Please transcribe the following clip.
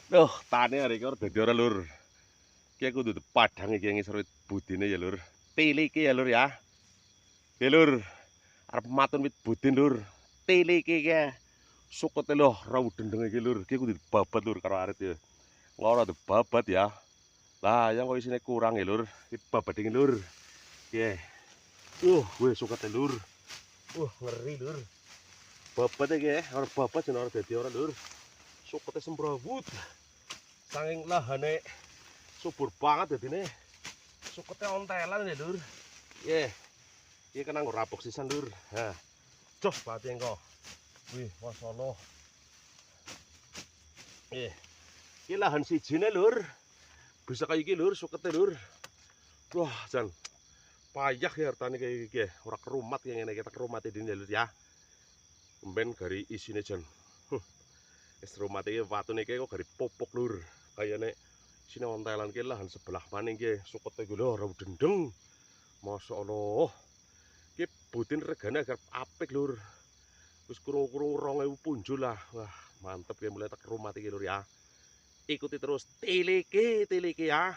Duh, tane arek iki ora dadi ora lur. Iki aku kudu padhang iki ngisor wit budine ya lur. Tele iki ya lur ya. Ya lur, arep matun wit budin lur. Tele iki ya. Sukete lho rau dendeng iki lur. Iki kudu dibabat lur karo arek ya. Ora dibabat ya. Lah yang kok isine kurang ya lur. Iki babat iki lur. Piye? Weh sukete lur. Ngeri lur. Babat iki ya, ora babat jeneng ora dadi ora lur. Sukete sembrawut. Saking lahane subur banget dadine. Sukete ontelan ya lur. Iki kena nggo rabok sisan lur. Nah, jos bati engko. Wih, masyaallah. Iki lahan sijine lur. Bisa kayak iki lur, sukete lur. Wah, jan payah ya hartane kayak iki. Ora kerumat kayak ngene kita kerumate dene lur ya. Kemben gari isine jan. Wis rumate iki watune iki kok gari popok lur. Kayane sini ontelan ki lahan sebelah maning ki sukete iki lho rau dendeng. Masyaallah. Ki budin regane agak apik lur. Wis kurung-kurung 2000 punjul lah. Wah, mantep ya mulai tak rumah iki lur ya. Ikuti terus Tiliki ya.